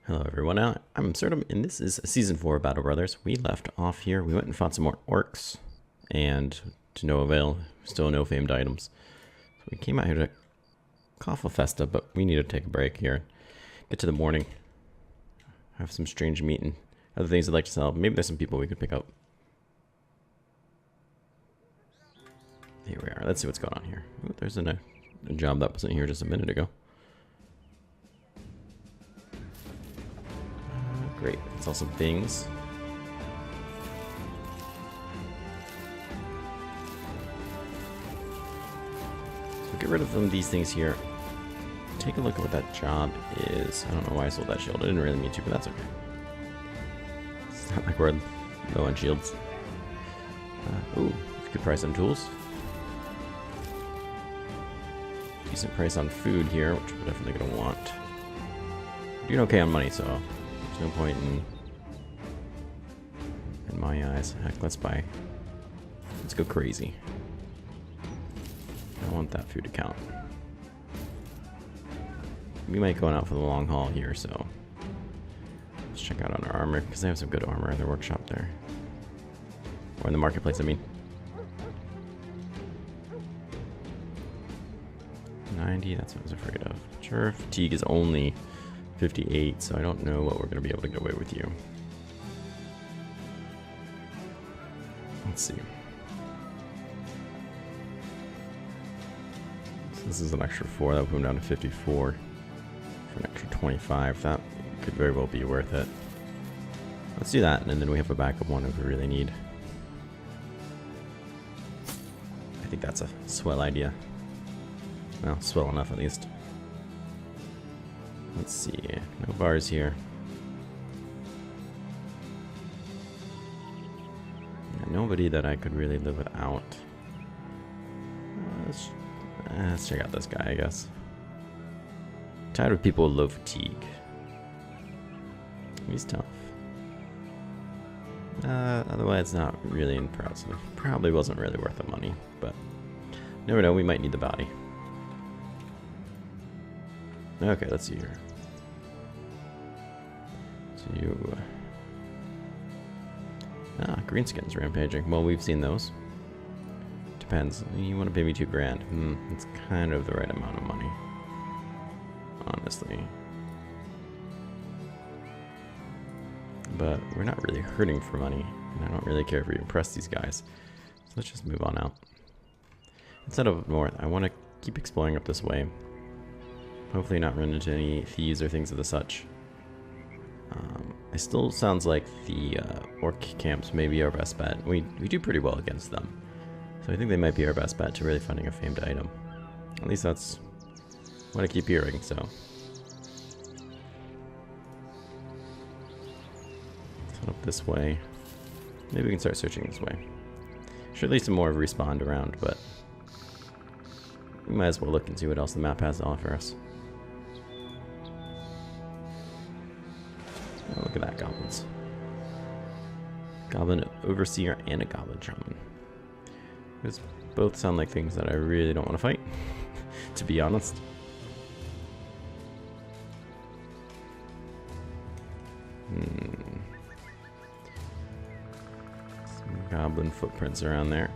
Hello everyone, I'm Absurdum, and this is Season 4 of Battle Brothers. We left off here, we went and fought some more orcs, and to no avail, still no famed items. So we came out here to Cough a Festa, but we need to take a break here. Get to the morning, have some strange meat and other things I'd like to sell. Maybe there's some people we could pick up. Here we are, let's see what's going on here. Ooh, there's a job that wasn't here just a minute ago. Great, let's sell some things. So get rid of these things here. Take a look at what that job is. I don't know why I sold that shield. I didn't really mean to, but that's okay. It's not like we're low on shields. Ooh, good price on tools. Decent price on food here, which we're definitely going to want. We're doing okay on money, so there's no point in my eyes. Heck, let's buy. Let's go crazy. I want that food to count. We might go out for the long haul here, so let's check out on our armor, because they have some good armor in their workshop there. Or in the marketplace, I mean. 90, that's what I was afraid of. Sure, fatigue is only 58, so I don't know what we're going to be able to get away with you. Let's see. So this is an extra 4, that would put him down to 54. For an extra 25, that could very well be worth it. Let's do that, and then we have a backup one if we really need. I think that's a swell idea. Well, swell enough at least. Let's see, no bars here. Yeah, nobody that I could really live without. Let's check out this guy, I guess. Tired of people with low fatigue. He's tough. Otherwise, not really impressive. Probably wasn't really worth the money, but never know, we might need the body. Okay, let's see here. So you... greenskins rampaging. Well, we've seen those. Depends. You want to pay me $2 grand. It's kind of the right amount of money. Honestly. But we're not really hurting for money. And I don't really care if we impress these guys. So let's just move on out. Instead of north, I want to keep exploring up this way. Hopefully not run into any thieves or things of the such. It still sounds like the orc camps may be our best bet. We do pretty well against them. So I think they might be our best bet to really finding a famed item. At least that's what I keep hearing, so. Let's head up this way. Maybe we can start searching this way. Should leave some more respawned around, but we might as well look and see what else the map has to offer us. Oh, look at that, goblins. Goblin overseer and a goblin shaman. Those both sound like things that I really don't want to fight, to be honest. Some goblin footprints around there.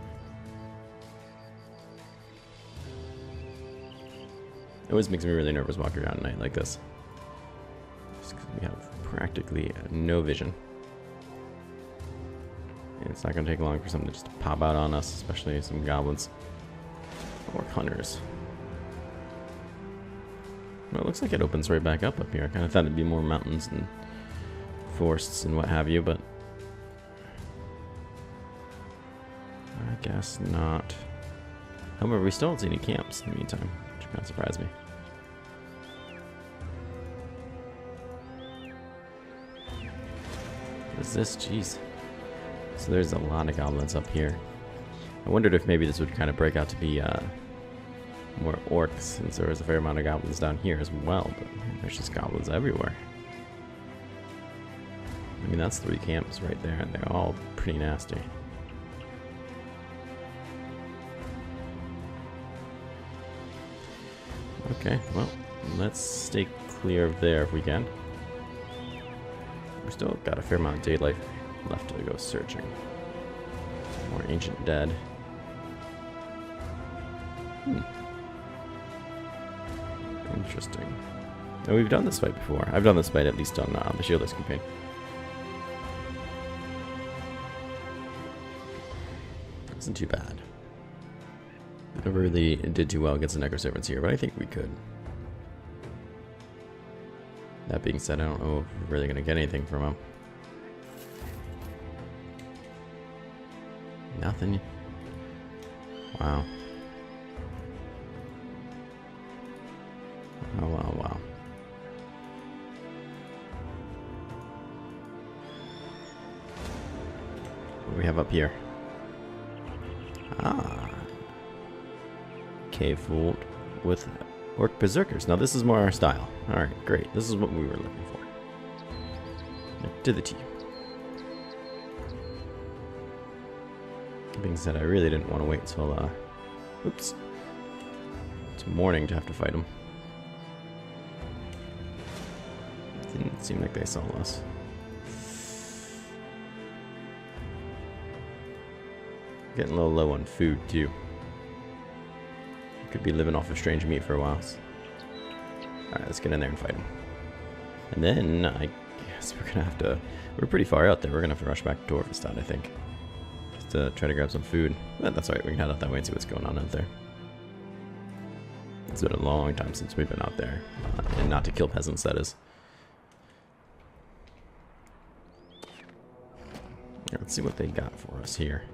It always makes me really nervous walking around at night like this. Just because we have practically no vision. And it's not going to take long for something to just pop out on us, especially some goblins or hunters. Well, it looks like it opens right back up here. I kind of thought it'd be more mountains and forests and what have you, but I guess not. However, we still don't see any camps in the meantime, which kind of surprised me. What is this? Jeez. So there's a lot of goblins up here. I wondered if maybe this would kind of break out to be more orcs, since there was a fair amount of goblins down here as well, but there's just goblins everywhere. I mean, that's 3 camps right there, and they're all pretty nasty. Okay, well, let's stay clear of there if we can. We still got a fair amount of daylight left to go searching. More ancient dead. Interesting. No, we've done this fight before. I've done this fight at least on the Shieldless campaign. Wasn't too bad. Never really did too well against the Necroservants here, but I think we could. That being said, I don't know if we're really going to get anything from them. Nothing. Wow. Oh, wow, wow. What do we have up here? Ah. Cave vault with Orc Berserkers. Now this is more our style. Alright, great. This is what we were looking for. To the T. That being said, I really didn't want to wait until, oops. Till morning to have to fight them. Didn't seem like they saw us. Getting a little low on food, too. Could be living off of strange meat for a while. Alright, let's get in there and fight him. And then, I guess we're gonna have to... We're pretty far out there. We're gonna have to rush back to Torvastad, I think. Just to try to grab some food. But that's alright, we can head out that way and see what's going on out there. It's been a long time since we've been out there. And not to kill peasants, that is. Let's see what they got for us here.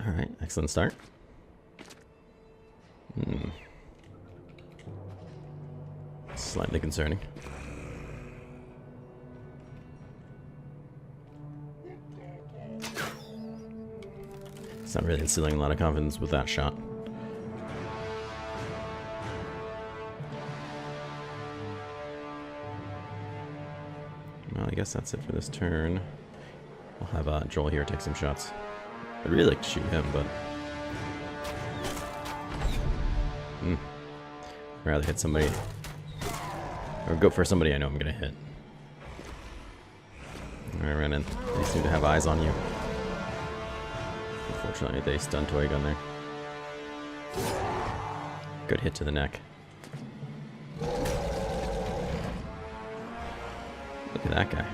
Alright, excellent start. Slightly concerning. It's not really instilling a lot of confidence with that shot. Well, I guess that's it for this turn. We'll have Joel here take some shots. I'd really like to shoot him, but... I'd rather hit somebody... Or go for somebody I know I'm gonna hit. Alright, Renan. They seem to have eyes on you. Unfortunately, they stun Toy Gun there. Good hit to the neck. Look at that guy.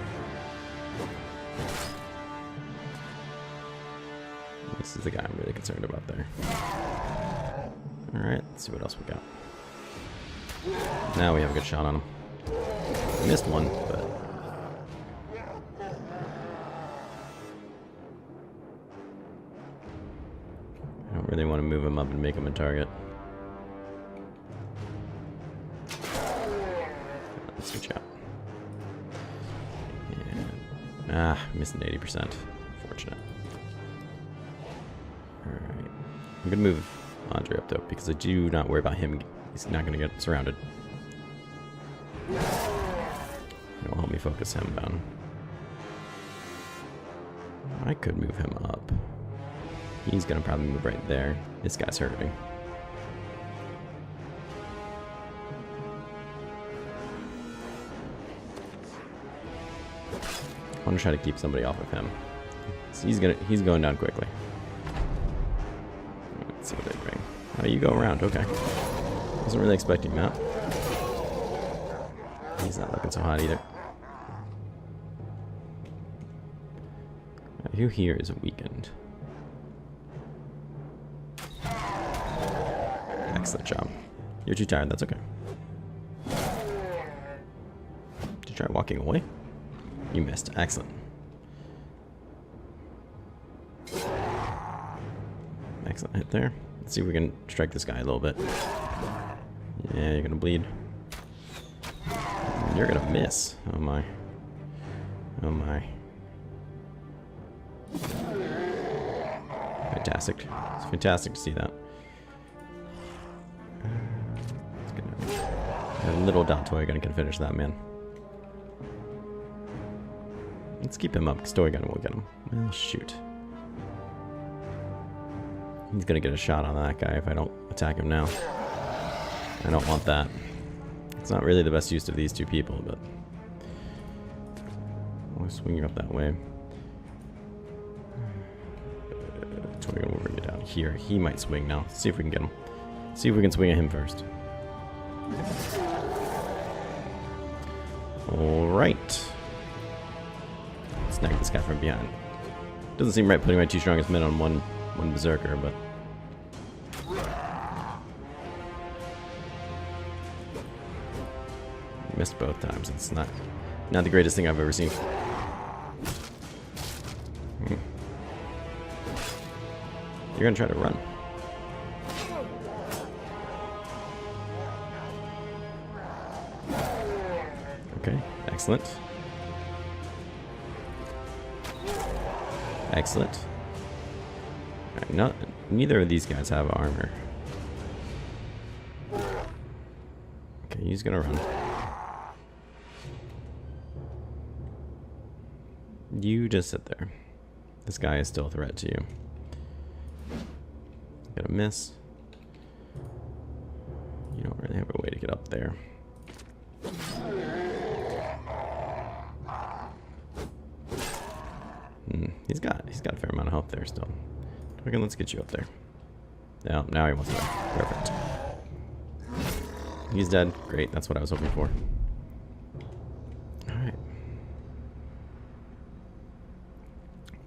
This is the guy I'm really concerned about there. Alright, let's see what else we got. Now we have a good shot on him. Missed one, but... I don't really want to move him up and make him a target. Let's switch out. Yeah. Missing 80%. Fortunate. Alright. I'm gonna move Andre up though, because I do not worry about him. He's not gonna get surrounded. It'll help me focus him down. I could move him up. He's gonna probably move right there. This guy's hurting. I want to try to keep somebody off of him. So he's going down quickly. Let's see what they bring. Oh, you go around. Okay. Wasn't really expecting that. He's not looking so hot either. Who here is weakened? Excellent job. You're too tired. That's okay. Did you try walking away? You missed. Excellent. Excellent hit there. Let's see if we can strike this guy a little bit. Yeah, you're gonna bleed. You're gonna miss. Oh my. Oh my. Fantastic. It's fantastic to see that. A little dot toy gun can finish that man. Let's keep him up, because Toy Gun will get him. Well, shoot. He's gonna get a shot on that guy if I don't attack him now. I don't want that. It's not really the best use of these two people, but we're swinging up that way. Toy will bring it down here. He might swing now. See if we can get him. See if we can swing at him first. Alright. Snag this guy from behind. Doesn't seem right putting my two strongest men on one berserker, but missed both times. It's not the greatest thing I've ever seen. You're gonna try to run. Okay, excellent. Excellent. Alright, neither of these guys have armor. Okay, he's gonna run. You just sit there. This guy is still a threat to you. Gonna miss. You don't really have a way to get up there. He's got a fair amount of health there still. Okay, let's get you up there. Now he wants to die. Perfect. He's dead. Great, that's what I was hoping for. Alright.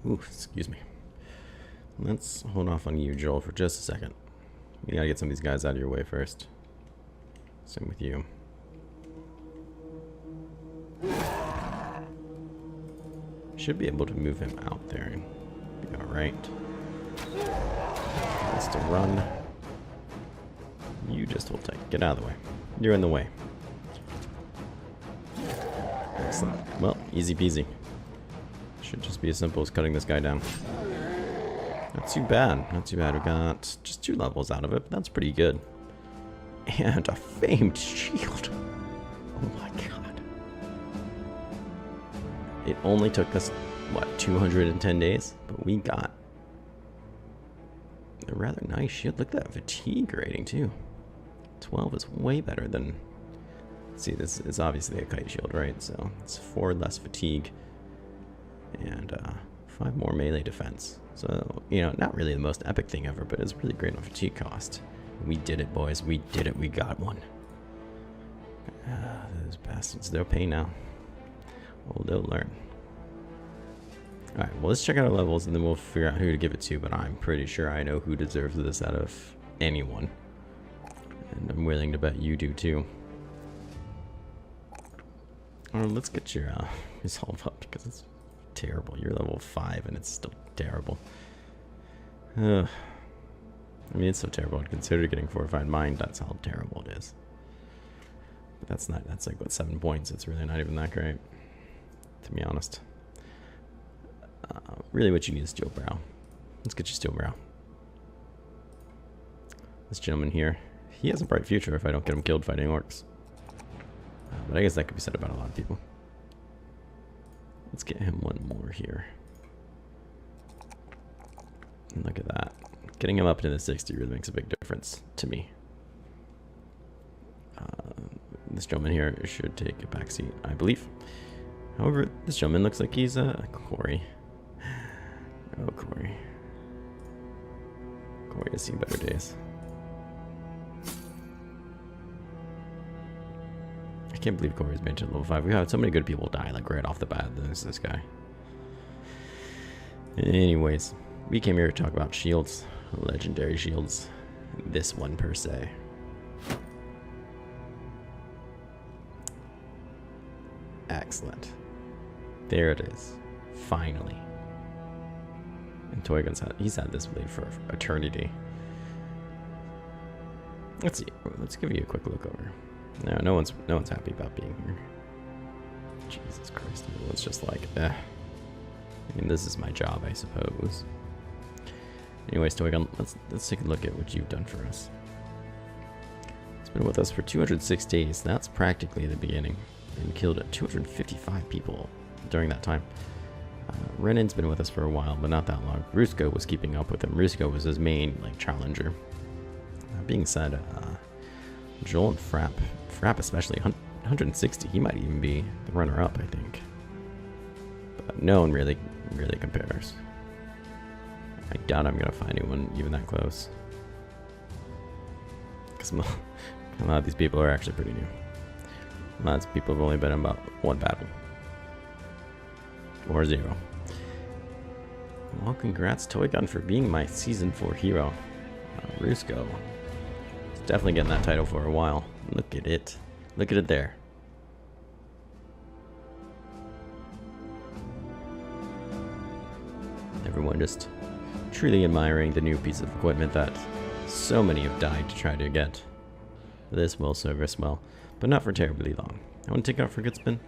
Ooh, excuse me. Let's hold off on you, Joel, for just a second. We gotta get some of these guys out of your way first. Same with you. Should be able to move him out there and be alright. Has to run. You just hold tight. Get out of the way. You're in the way. Excellent. Well, easy peasy. Should just be as simple as cutting this guy down. Not too bad. Not too bad. We got just 2 levels out of it, but that's pretty good. And a famed shield. Oh my god. It only took us, what, 210 days? But we got a rather nice shield. Look at that fatigue rating, too. 12 is way better than... See, this is obviously a kite shield, right? So it's 4 less fatigue. And 5 more melee defense. So, you know, not really the most epic thing ever, but it's really great on fatigue cost. We did it, boys. We did it. We got one. Those bastards. They'll pay now. Well, they'll learn. Alright, well, let's check out our levels and then we'll figure out who to give it to, but I'm pretty sure I know who deserves this out of anyone. And I'm willing to bet you do too. Let's get your resolve up because it's terrible. You're level 5 and it's still terrible. I mean, it's so terrible. I'd consider getting Fortified Mind. That's how terrible it is. But that's like, what, 7 points? It's really not even that great, to be honest. Really what you need is Steel Brow. Let's get you Steel Brow. This gentleman here, he has a bright future if I don't get him killed fighting orcs. But I guess that could be said about a lot of people. Let's get him one more here. And look at that. Getting him up into the 60 really makes a big difference to me. This gentleman here should take a backseat, I believe. However, this gentleman looks like he's Corey. Oh, Corey. Corey has seen better days. I can't believe Corey's made to level 5. We had so many good people die like right off the bat. There's this guy. Anyways, we came here to talk about shields. Legendary shields. This one per se. Excellent. There it is. Finally. And Toygun's he's had this blade for eternity. Let's see. Let's give you a quick look over. No one's happy about being here. Jesus Christ. Everyone's just like, eh. I mean, this is my job, I suppose. Anyways, Toygun, let's take a look at what you've done for us. It's been with us for 206 days. That's practically the beginning. And killed 255 people during that time. Renan's been with us for a while, but not that long. Rusko was keeping up with him. Rusko was his main challenger. That being said, Joel and Frapp. Frapp especially, 160. He might even be the runner-up, I think. But no one really compares. I doubt I'm going to find anyone even that close. Because a lot of these people are actually pretty new. A lot of people have only been in about one battle. Or 0. Well, congrats Toy Gun for being my Season 4 hero. Rusko. He's definitely getting that title for a while. Look at it. Look at it there. Everyone just truly admiring the new piece of equipment that so many have died to try to get. This will serve us well, but not for terribly long. I want to take out for good spin.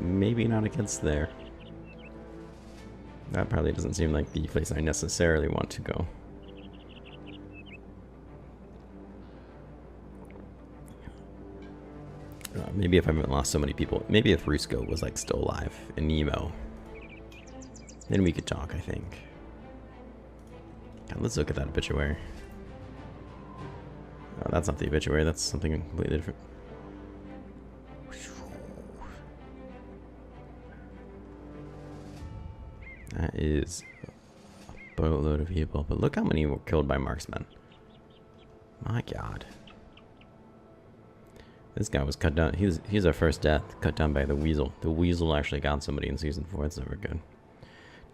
Maybe not against there. That probably doesn't seem like the place I necessarily want to go. Maybe if I haven't lost so many people. Maybe if Rusko was like still alive and Nemo. Then we could talk, I think. God, let's look at that obituary. Oh, that's not the obituary, that's something completely different. That is a boatload of people, but look how many were killed by marksmen. My God. This guy was cut down. He's our first death, cut down by the weasel. The weasel actually got somebody in season 4. It's never good.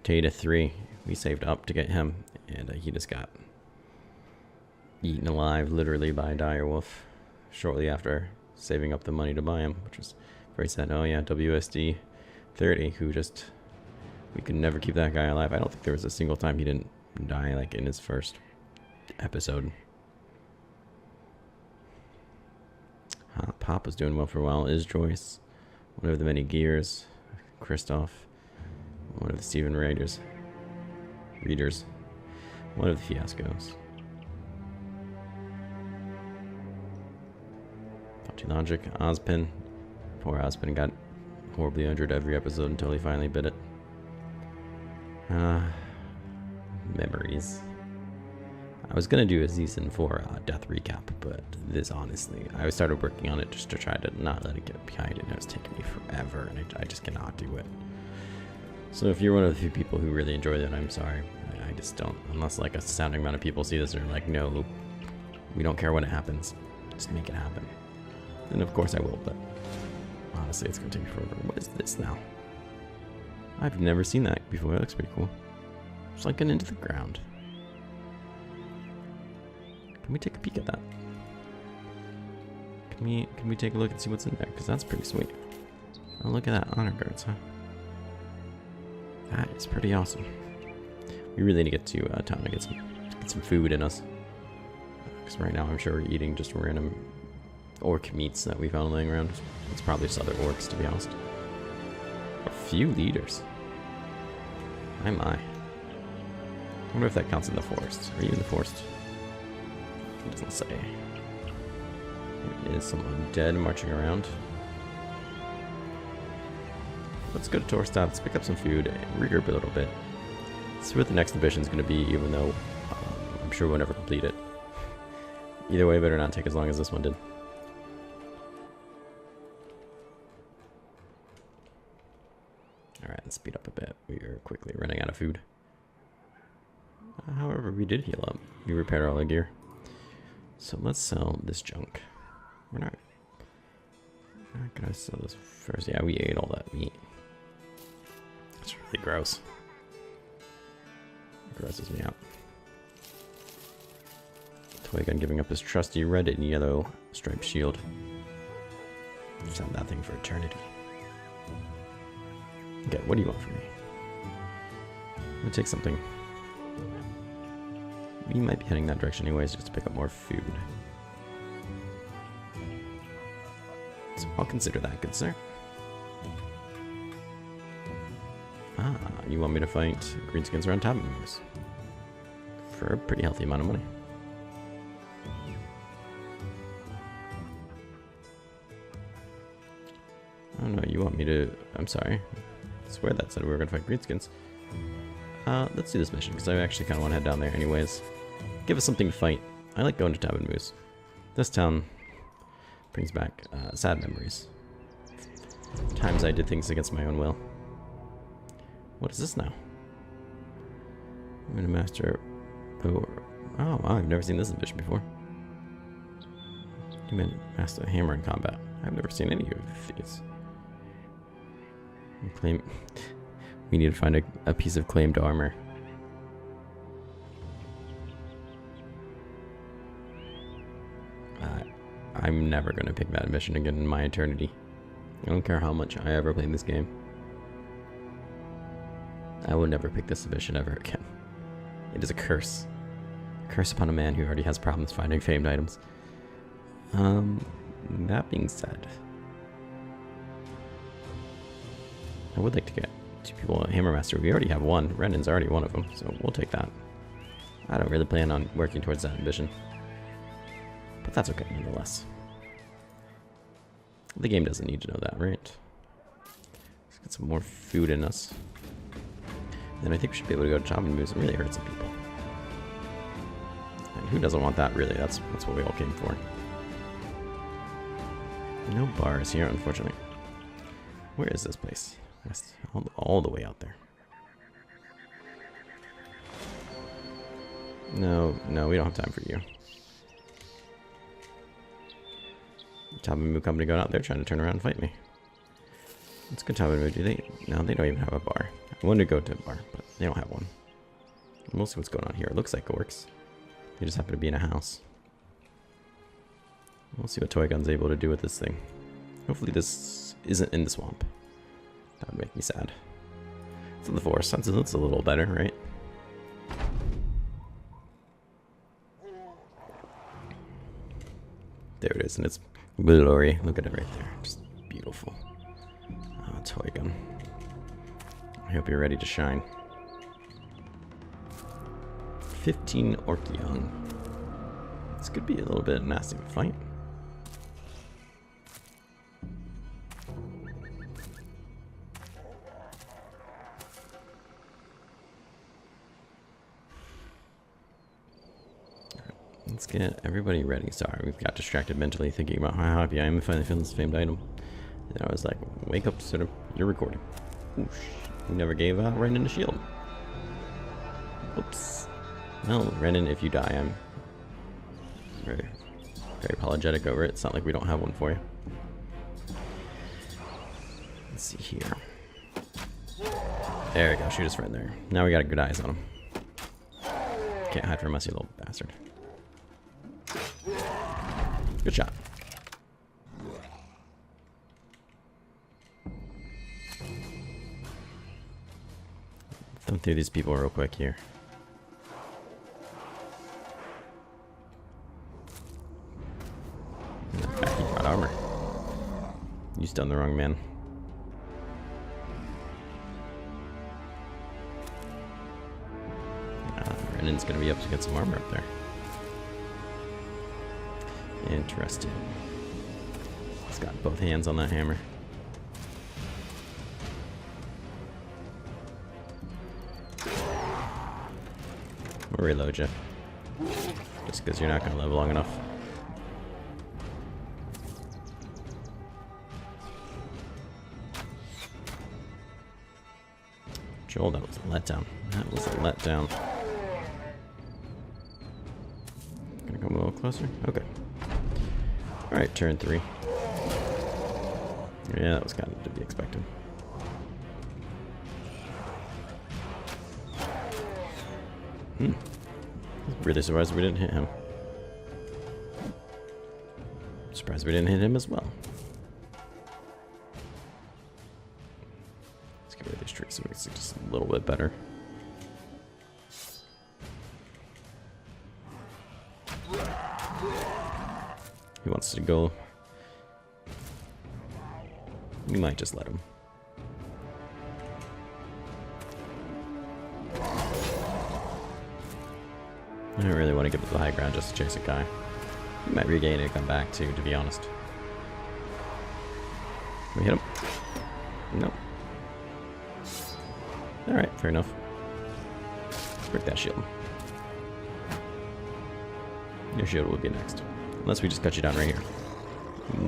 Tata 3. We saved up to get him, and he just got eaten alive, literally, by a dire wolf shortly after saving up the money to buy him, which was very sad. Oh yeah, WSD 30, who just, we could never keep that guy alive. I don't think there was a single time he didn't die, like in his first episode. Pop was doing well for a while. Is Joyce, one of the many gears. Kristoff, one of the Steven readers. One of the fiascos. Faulty Logic, Ozpin. Poor Ozpin got horribly injured every episode until he finally bit it. Memories. I was gonna do a season 4 death recap, but this honestly, I started working on it just to try to not let it get behind, and it was taking me forever, and I just cannot do it. So if you're one of the few people who really enjoyed it, I'm sorry. I just don't, unless like a astounding amount of people see this and are like, no, we don't care when it happens, just make it happen. Then of course I will, but honestly, it's gonna take me forever. What is this now? I've never seen that before. That looks pretty cool. It's like an into the ground. Can we take a peek at that? Can we take a look and see what's in there? Because that's pretty sweet. Oh, look at that. Honor guards, huh? That is pretty awesome. We really need to get to town to get some food in us. Because right now I'm sure we're eating just random orc meats that we found laying around. It's probably just other orcs, to be honest. A few leaders. My my. I wonder if that counts in the forest. Are you in the forest? It doesn't say. There is someone dead marching around. Let's go to tour stop, let's pick up some food, and regroup a little bit. See what the next mission is going to be, even though I'm sure we'll never complete it. Either way, better not take as long as this one did. Alright, let's speed up a bit. We are quickly running out of food. However, we did heal up. We repaired all our gear. So let's sell this junk. We're not gonna sell this first. Yeah, we ate all that meat. It's really gross. It grosses me out. Toy Gun giving up his trusty red and yellow striped shield. Just have that thing for eternity. Okay, what do you want from me? I'm gonna take something. We might be heading that direction anyways, just to pick up more food. So I'll consider that, good sir. Ah, you want me to fight greenskins around Taboo Moose? For a pretty healthy amount of money. Oh no, you want me to... I'm sorry. I swear that said we were going to fight greenskins. Let's do this mission, because I actually kind of want to head down there anyways. Give us something to fight. I like going to Taboo Moose. This town brings back sad memories. Times I did things against my own will. What is this now? I'm gonna master... Oh, wow, I've never seen this ambition before. You meant master a hammer in combat. I've never seen any of these. Claim... We need to find a piece of claimed armor. I'm never going to pick that mission again in my eternity. I don't care how much I ever play this game. I will never pick this mission ever again. It is a curse. A curse upon a man who already has problems finding famed items. That being said, I would like to get 2 people a Hammer Master. We already have one. Renan's already one of them, so we'll take that. I don't really plan on working towards that ambition, but that's okay nonetheless. The game doesn't need to know that, right? Let's get some more food in us. Then I think we should be able to go to chopping moves and really hurt some people. And who doesn't want that, really? That's what we all came for. No bars here, unfortunately. Where is this place? All the way out there. No, we don't have time for you. Tabamu company going out there trying to turn around and fight me. Let's go Tabamu. Do they? No, they don't even have a bar. I wanted to go to a bar, but they don't have one. We'll see what's going on here. It looks like orcs. They just happen to be in a house. We'll see what Toy Gun's able to do with this thing. Hopefully this isn't in the swamp. That would make me sad. It's in the forest. That's a little better, right? There it is, and it's glory. Look at it right there. Just beautiful. Oh, Toy Gun. I hope you're ready to shine. 15 orc young. This could be a little bit nasty of a fight. Let's get everybody ready. Sorry, we've got distracted mentally thinking about how happy I am if I finally found this famed item. And I was like, wake up, sort of, you're recording. Oosh, we never gave Renan a shield. Whoops. Well, Renan, if you die, I'm very apologetic over it. It's not like we don't have one for you. Let's see here. There we go, shoot his friend there. Now we got good eyes on him. Can't hide from us, you little bastard. Good shot. Thumb through these people real quick here. Back, he brought armor. You stunned the wrong man. Renan's gonna be up to get some armor up there. Interesting. He's got both hands on that hammer. We'll reload you. Just because you're not going to live long enough. Joel, that was a letdown. That was a letdown. Gonna come a little closer? Okay. Alright, turn 3. Yeah, that was kind of to be expected. Really surprised we didn't hit him. Surprised we didn't hit him as well. Let's get rid of these trees so we can see just a little bit better. He wants to go. We might just let him. I don't really want to give it the high ground just to chase a guy. He might regain it and come back too, to be honest. Can we hit him? Nope. Alright, fair enough. Break that shield. Your shield will be next. Unless we just cut you down right here.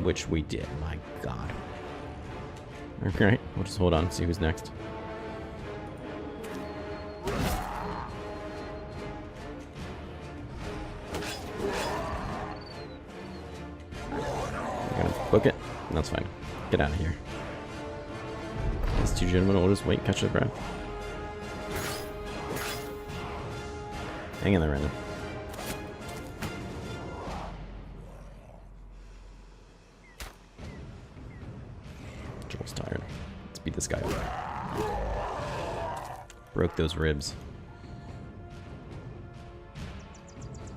Which we did, my god. Alright, we'll just hold on, see who's next. We're gonna book it. That's fine. Get out of here. These two gentlemen will just wait, catch their breath. Hang in there, Random. Joel's tired. Let's beat this guy up. Broke those ribs.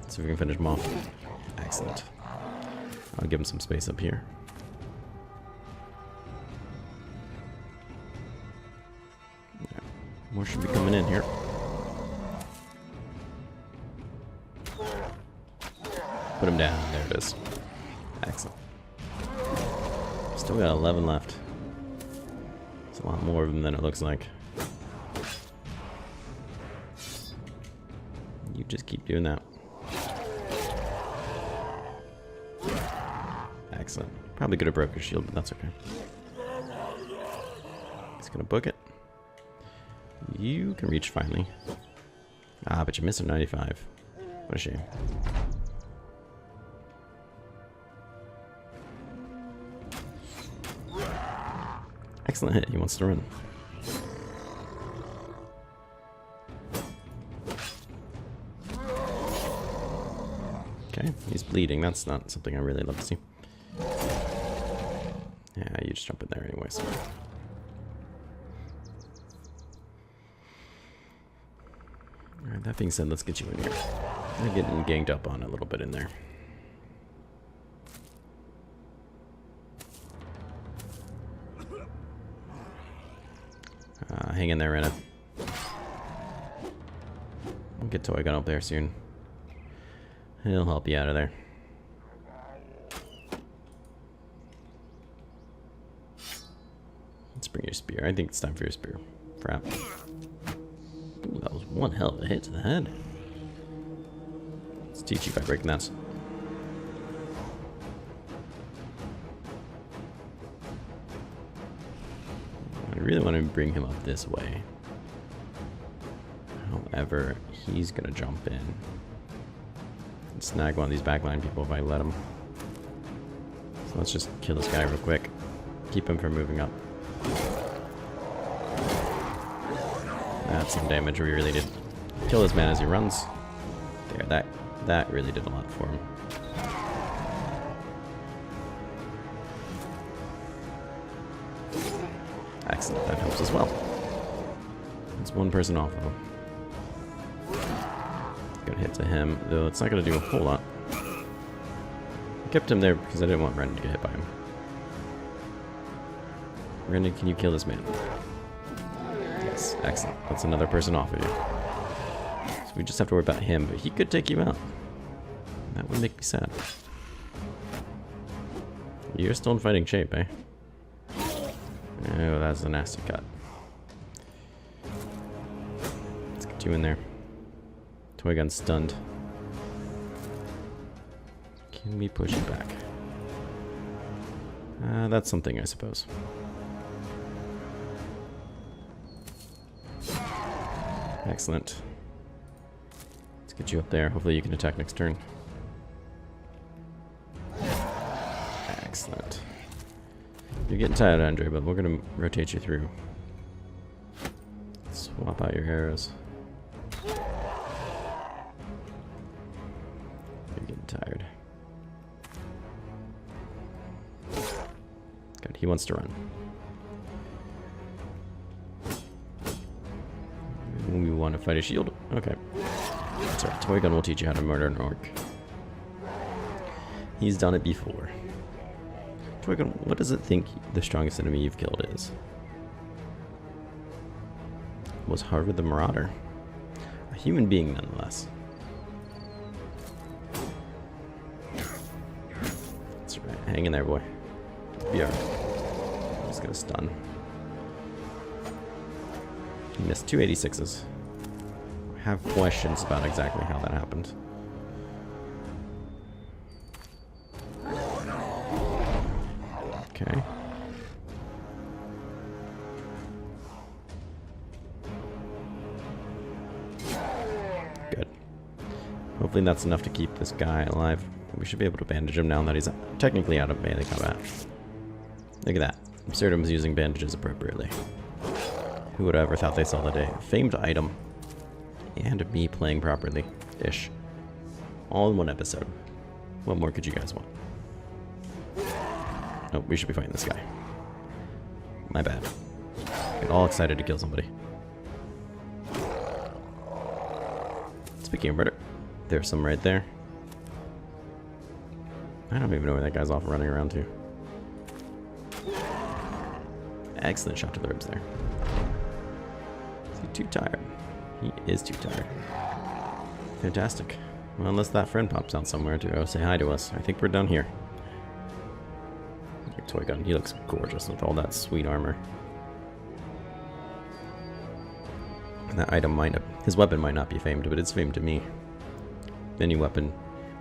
Let's see if we can finish him off. Excellent. I'll give him some space up here. Yeah. More should be coming in here. Put him down. There it is. Excellent. Still got 11 left. It's a lot more of them than it looks like. You just keep doing that. Excellent. Probably could have broke his shield, but that's okay. He's gonna book it. You can reach finally. Ah, but you missed a 95. What a shame. Excellent hit. He wants to run. Okay, he's bleeding. That's not something I really love to see. Yeah, you just jump in there anyway, so. Alright, that being said, let's get you in here. I'm getting ganged up on a little bit in there. Hang in there, Renna. We'll get Toy Gun up there soon. He'll help you out of there. Let's bring your spear. I think it's time for your spear. Crap. Ooh, that was one hell of a hit to the head. Let's teach you by breaking that. I really want to bring him up this way. However, he's gonna jump in and snag one of these backline people if I let him. So let's just kill this guy real quick. Keep him from moving up. That's some damage we really did. Kill this man as he runs. There, that really did a lot for him. Excellent, that helps as well. It's one person off of him. Good hit to him, though it's not going to do a whole lot. I kept him there because I didn't want Brendan to get hit by him. Brendan, can you kill this man? Yes, excellent. That's another person off of you. So we just have to worry about him, but he could take you out. That would make me sad. You're still in fighting shape, eh? Oh, that's a nasty cut. Let's get you in there. Toy Gun's stunned. Can we push you back? That's something, I suppose. Excellent. Let's get you up there. Hopefully you can attack next turn. Excellent. You're getting tired, Andre, but we're going to rotate you through. Swap out your arrows. You're getting tired. Good, he wants to run. We want to fight a shield? Okay. That's right, Toy Gun will teach you how to murder an orc. He's done it before. Toy Gun, what does it think the strongest enemy you've killed is? Was Harvard the Marauder? A human being, nonetheless. That's right. Hang in there, boy. Yeah. I'm just gonna stun. He missed 286s. I have questions about exactly how that happened. Okay. Good. Hopefully that's enough to keep this guy alive. We should be able to bandage him now that he's technically out of melee combat. Look at that. Absurdum is using bandages appropriately. Who would have ever thought they saw the day? Famed item. And me playing properly. Ish. All in one episode. What more could you guys want? Oh, we should be fighting this guy. My bad. Get all excited to kill somebody. Speaking of murder, there's some right there. I don't even know where that guy's off running around to. Excellent shot to the ribs there. Is he too tired? He is too tired. Fantastic. Well, unless that friend pops out somewhere to go say hi to us, I think we're done here. Your toy gun, he looks gorgeous with all that sweet armor. And that item might have, his weapon might not be famed, but it's famed to me. Any weapon,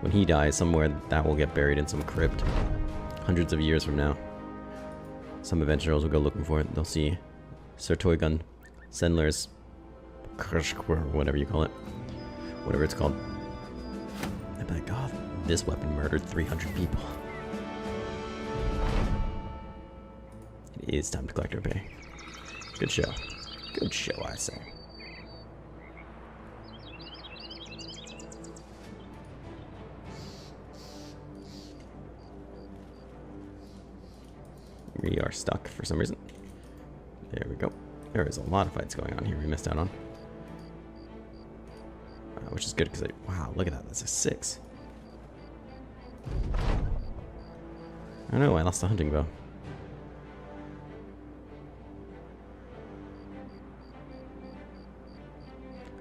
when he dies, somewhere that will get buried in some crypt. Hundreds of years from now. Some adventurers will go looking for it. They'll see Sir Toygun, Sendler's, whatever you call it. Whatever it's called. And be like, oh, this weapon murdered 300 people. It is time to collect our pay. Good show. Good show, I say. We are stuck for some reason. There we go. There is a lot of fights going on here we missed out on. Which is good because wow, look at that. That's a 6. I know, I lost the hunting bow.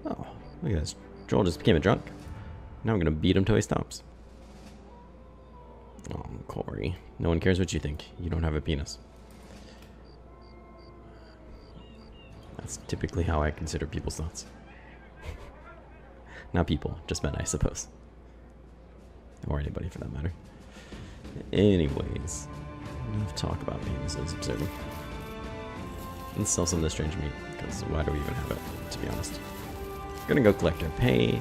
Oh, look at this. Joel just became a drunk. Now I'm going to beat him till he stops. Oh, Corey. No one cares what you think. You don't have a penis. That's typically how I consider people's thoughts. Not people, just men, I suppose. Or anybody for that matter. Anyways, enough talk about penises, Absurdum. Let's sell some of this strange meat, because why do we even have it, to be honest? Gonna go collect our pay.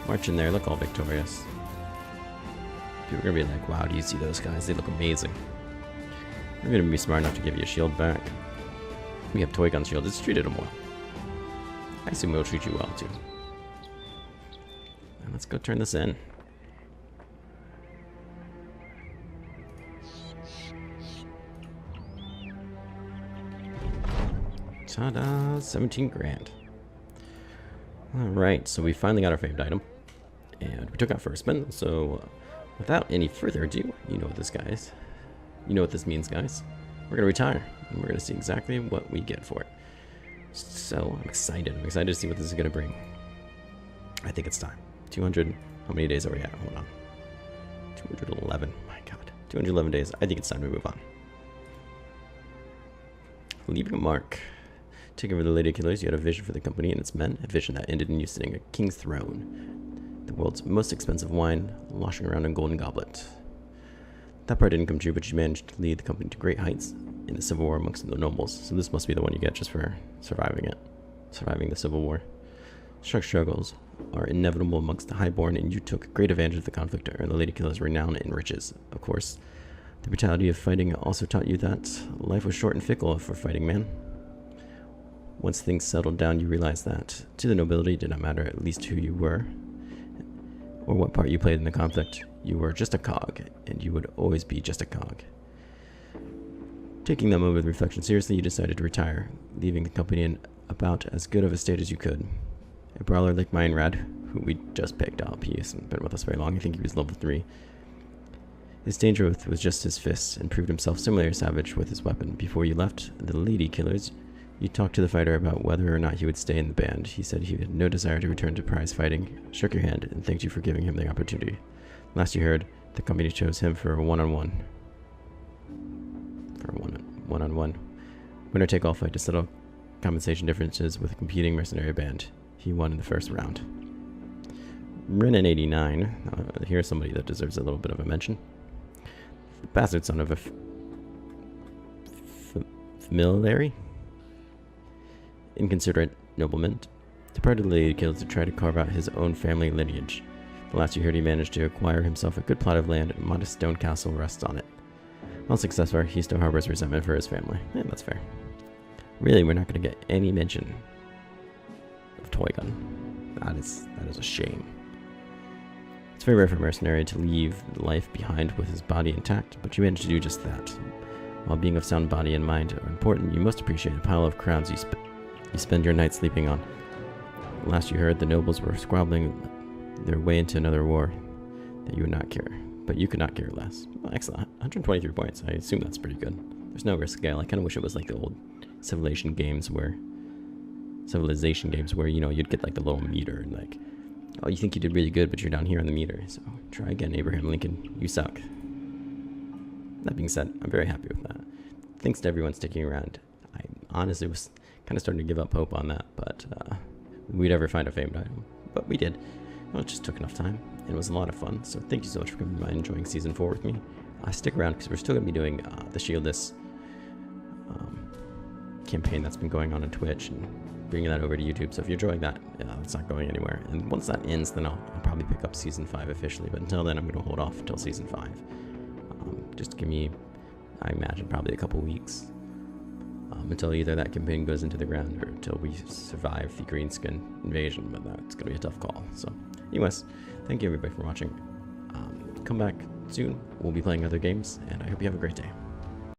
March in there, look all victorious. People are gonna be like, wow, do you see those guys? They look amazing. We're gonna be smart enough to give you a shield back. We have Toy Gun Shield, it's treated them well. I assume we'll treat you well too. And let's go turn this in. Ta-da! 17 grand. Alright, so we finally got our famed item. And we took out first spin, so without any further ado, you know what this guys. You know what this means, guys. We're gonna retire, and we're gonna see exactly what we get for it. So I'm excited. I'm excited to see what this is gonna bring. I think it's time. 200. How many days are we at? Hold on. 211. My God. 211 days. I think it's time to move on. Leaving a mark. Taking over the Lady Killers, you had a vision for the company and its men. A vision that ended in you sitting a king's throne. The world's most expensive wine, sloshing around in a golden goblet. That part didn't come true, but you managed to lead the company to great heights in the Civil War amongst the nobles. So this must be the one you get just for surviving it. Surviving the Civil War. Such struggles are inevitable amongst the highborn, and you took great advantage of the conflict to earn the Lady Killer's renown and riches. Of course, the brutality of fighting also taught you that life was short and fickle for fighting man. Once things settled down, you realized that to the nobility it did not matter at least who you were or what part you played in the conflict. You were just a cog, and you would always be just a cog. Taking that moment of reflection seriously, you decided to retire, leaving the company in about as good of a state as you could. A brawler like Meinrad, who we just picked up, he hasn't been with us very long, I think he was level 3. His danger was just his fists, and proved himself similarly savage with his weapon. Before you left the Lady Killers, you talked to the fighter about whether or not he would stay in the band. He said he had no desire to return to prize fighting, shook your hand, and thanked you for giving him the opportunity. Last you heard, the company chose him for a one-on-one. Winner-take-all fight to settle compensation differences with a competing mercenary band. He won in the first round. Renan 89. Here's somebody that deserves a little bit of a mention. The bastard son of a Familiary? Inconsiderate nobleman departed the Lady Guild to try to carve out his own family lineage. The last you heard, he managed to acquire himself a good plot of land and a modest stone castle rests on it. While successful, he still harbors resentment for his family. That's fair. Really, we're not going to get any mention of Toy Gun. That is a shame. It's very rare for a mercenary to leave life behind with his body intact, but you managed to do just that. While being of sound body and mind are important, you most appreciate a pile of crowns you spend your night sleeping on. Last you heard, the nobles were squabbling their way into another war that you would not care, but you could not care less. Well, excellent. 123 points. I assume that's pretty good. There's no risk scale. I kind of wish it was like the old civilization games where you know you'd get like the little meter and like, oh, you think you did really good, but you're down here on the meter. So try again, Abraham Lincoln. You suck. That being said, I'm very happy with that. Thanks to everyone sticking around. I honestly was kind of starting to give up hope on that, but we'd ever find a famed item. But we did. Well, it just took enough time. It was a lot of fun. So thank you so much for coming by and enjoying Season 4 with me. Stick around because we're still going to be doing the Shieldless campaign that's been going on Twitch and bringing that over to YouTube. So if you're enjoying that, it's not going anywhere. And once that ends, then I'll probably pick up Season 5 officially. But until then, I'm going to hold off until Season 5. Just give me, I imagine, probably a couple weeks until either that campaign goes into the ground or until we survive the Greenskin invasion. But that's going to be a tough call. So anyways, thank you everybody for watching. Come back soon. We'll be playing other games, and I hope you have a great day.